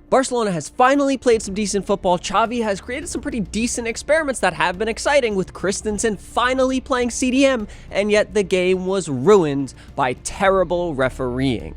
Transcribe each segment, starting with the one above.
Barcelona has finally played some decent football. Xavi has created some pretty decent experiments that have been exciting, with Christensen finally playing CDM, and yet the game was ruined by terrible refereeing.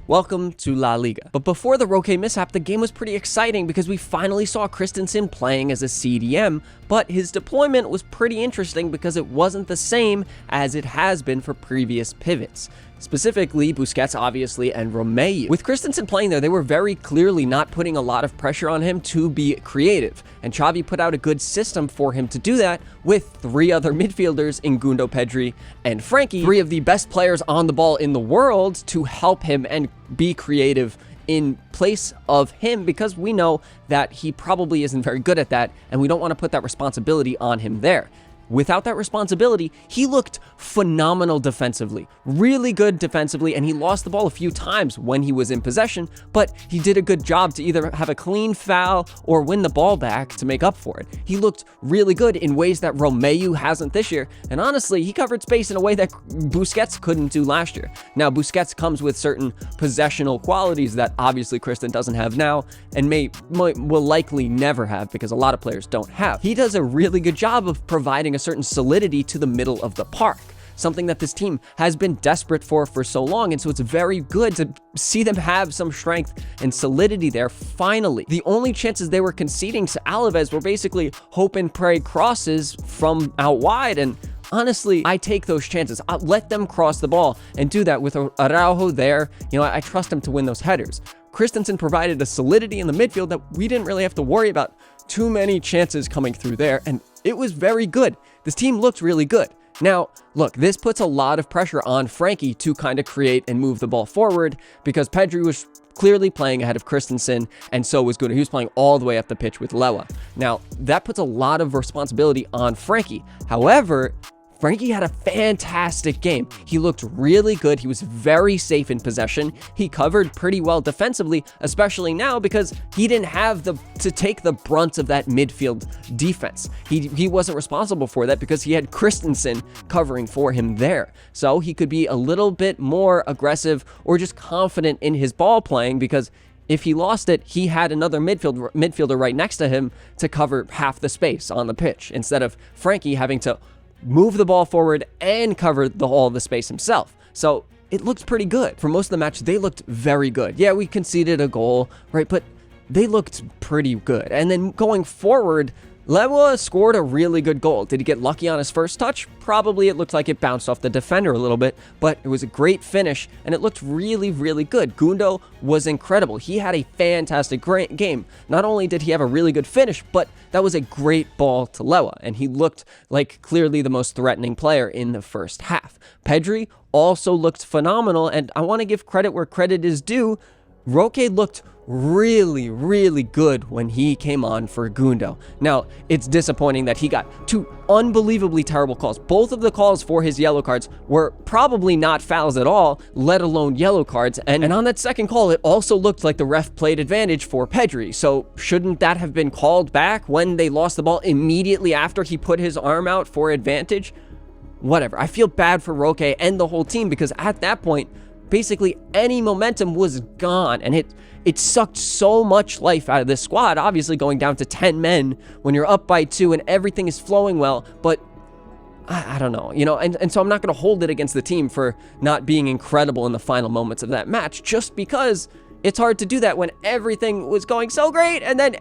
Welcome to La Liga. But before the Roque mishap, the game was pretty exciting because we finally saw Christensen playing as a CDM, but his deployment was pretty interesting because it wasn't the same as it has been for previous pivots. Specifically, Busquets, obviously, and Roque. With Christensen playing there, they were very clearly not putting a lot of pressure on him to be creative, and Xavi put out a good system for him to do that with three other midfielders in Gundo, Pedri, and Frankie, three of the best players on the ball in the world, to help him and be creative in place of him, because we know that he probably isn't very good at that, and we don't want to put that responsibility on him there. Without that responsibility, he looked phenomenal defensively, really good defensively, and he lost the ball a few times when he was in possession, but he did a good job to either have a clean foul or win the ball back to make up for it. He looked really good in ways that Romeu hasn't this year, and honestly, he covered space in a way that Busquets couldn't do last year. Now, Busquets comes with certain possessional qualities that obviously Christensen doesn't have now, and will likely never have, because a lot of players don't have. He does a really good job of providing a certain solidity to the middle of the park, something that this team has been desperate for so long, and so it's very good to see them have some strength and solidity there finally. The only chances they were conceding to Alaves were basically hope and pray crosses from out wide, and honestly, I take those chances. I'll let them cross the ball and do that with Araujo there. You know, I trust him to win those headers. Christensen provided a solidity in the midfield that we didn't really have to worry about too many chances coming through there, and it was very good. This team looked really good. Now, look, this puts a lot of pressure on Frankie to kind of create and move the ball forward, because Pedri was clearly playing ahead of Christensen, and so was Gundo. He was playing all the way up the pitch with Lewa. Now, that puts a lot of responsibility on Frankie. However, Frankie had a fantastic game. He looked really good. He was very safe in possession. He covered pretty well defensively, especially now because he didn't have to take the brunt of that midfield defense. He wasn't responsible for that because he had Christensen covering for him there. So he could be a little bit more aggressive or just confident in his ball playing, because if he lost it, he had another midfielder right next to him to cover half the space on the pitch, instead of Frankie having to move the ball forward and cover all the space himself. So it looked pretty good. For most of the match, they looked very good. Yeah, we conceded a goal, right? But they looked pretty good. And then going forward, Lewa scored a really good goal. Did he get lucky on his first touch? Probably. It looked like it bounced off the defender a little bit, but it was a great finish, and it looked really, really good. Gundo was incredible. He had a fantastic game. Not only did he have a really good finish, but that was a great ball to Lewa, and he looked like clearly the most threatening player in the first half. Pedri also looked phenomenal, and I want to give credit where credit is due. Roque looked really, really good when he came on for Gundo. Now, it's disappointing that he got two unbelievably terrible calls. Both of the calls for his yellow cards were probably not fouls at all, let alone yellow cards. And on that second call, it also looked like the ref played advantage for Pedri. So shouldn't that have been called back when they lost the ball immediately after he put his arm out for advantage? Whatever. I feel bad for Roque and the whole team, because at that point, basically any momentum was gone, and it sucked so much life out of this squad. Obviously, going down to 10 men when you're up by 2 and everything is flowing well, but I don't know, you know, and so I'm not going to hold it against the team for not being incredible in the final moments of that match, just because it's hard to do that when everything was going so great, and then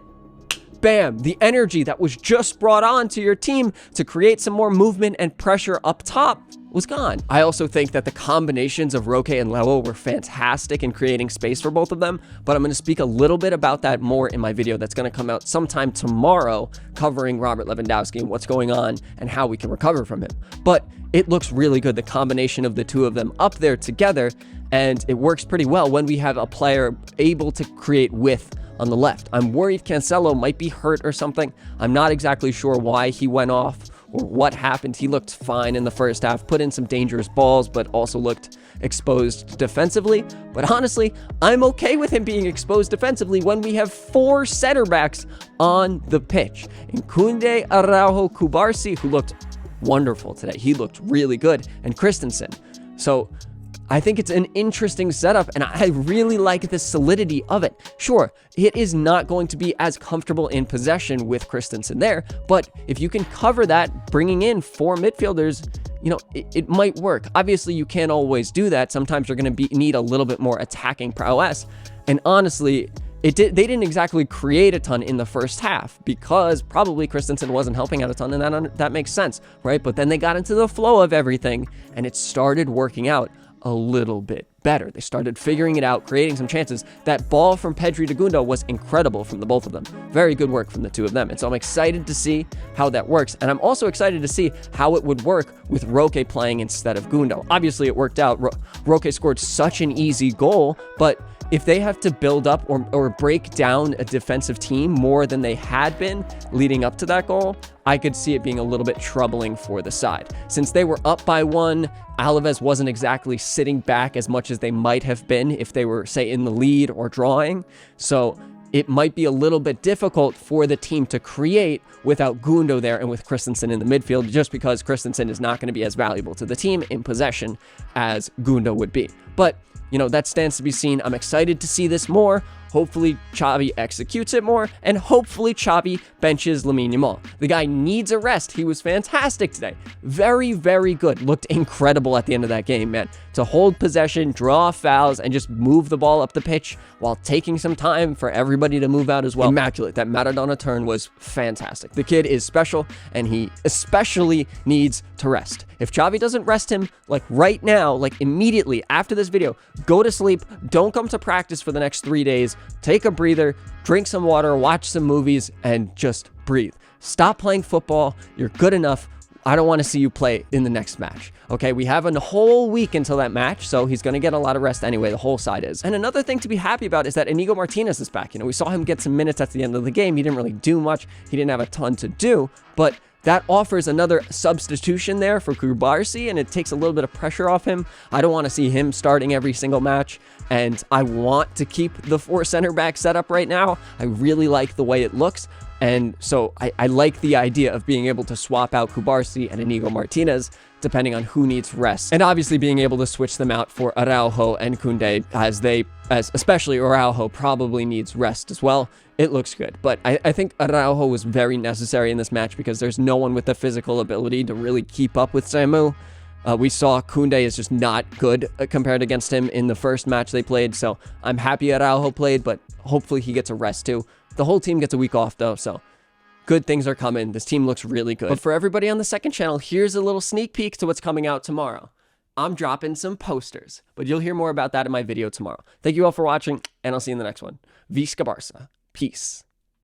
bam, the energy that was just brought on to your team to create some more movement and pressure up top was gone. I also think that the combinations of Roque and Lewa were fantastic in creating space for both of them, but I'm going to speak a little bit about that more in my video that's going to come out sometime tomorrow, covering Robert Lewandowski and what's going on and how we can recover from him. But it looks really good, the combination of the two of them up there together, and it works pretty well when we have a player able to create width on the left. I'm worried Cancelo might be hurt or something. I'm not exactly sure why he went off or what happened. He looked fine in the first half, put in some dangerous balls, but also looked exposed defensively. But honestly, I'm okay with him being exposed defensively when we have 4 center backs on the pitch. And Koundé, Araujo, Cubarsí, who looked wonderful today. He looked really good. And Christensen. So I think it's an interesting setup, and I really like the solidity of it. Sure, it is not going to be as comfortable in possession with Christensen there, but if you can cover that, bringing in 4 midfielders, you know, it might work. Obviously, you can't always do that. Sometimes you're going to need a little bit more attacking prowess, and honestly, they didn't exactly create a ton in the first half because probably Christensen wasn't helping out a ton, and that makes sense, right? But then they got into the flow of everything, and it started working out a little bit better. They started figuring it out, creating some chances. That ball from Pedri to Gundo was incredible from the both of them. Very good work from the two of them. And so I'm excited to see how that works. And I'm also excited to see how it would work with Roque playing instead of Gundo. Obviously, it worked out. Roque scored such an easy goal, but if they have to build up or break down a defensive team more than they had been leading up to that goal, I could see it being a little bit troubling for the side. Since they were up by 1, Alaves wasn't exactly sitting back as much as they might have been if they were, say, in the lead or drawing. So it might be a little bit difficult for the team to create without Gundo there and with Christensen in the midfield, just because Christensen is not going to be as valuable to the team in possession as Gundo would be. But you know, that stands to be seen. I'm excited to see this more. Hopefully, Xavi executes it more, and hopefully, Xavi benches Lamine Yamal. The guy needs a rest. He was fantastic today. Very, very good. Looked incredible at the end of that game, man. To hold possession, draw fouls, and just move the ball up the pitch while taking some time for everybody to move out as well. Immaculate. That Maradona turn was fantastic. The kid is special, and he especially needs to rest. If Xavi doesn't rest him, like right now, like immediately after this video, go to sleep. Don't come to practice for the next 3 days. Take a breather, drink some water, watch some movies, and just breathe. Stop playing football. You're good enough. I don't want to see you play in the next match. Okay, we have a whole week until that match, so he's going to get a lot of rest anyway, the whole side is. And another thing to be happy about is that Inigo Martinez is back. You know, we saw him get some minutes at the end of the game. He didn't really do much. He didn't have a ton to do, but that offers another substitution there for Barça, and it takes a little bit of pressure off him. I don't want to see him starting every single match, and I want to keep the 4 center back setup right now. I really like the way it looks, and so I like the idea of being able to swap out Barça and Inigo Martinez depending on who needs rest, and obviously being able to switch them out for Araujo and Koundé as especially Araujo probably needs rest as well. It looks good, but I think Araujo was very necessary in this match because there's no one with the physical ability to really keep up with Samu. We saw Koundé is just not good compared against him in the first match they played, so I'm happy Araujo played, but hopefully he gets a rest too. The whole team gets a week off though, so good things are coming. This team looks really good. But for everybody on the second channel, here's a little sneak peek to what's coming out tomorrow. I'm dropping some posters, but you'll hear more about that in my video tomorrow. Thank you all for watching, and I'll see you in the next one. Visca Barça. Peace.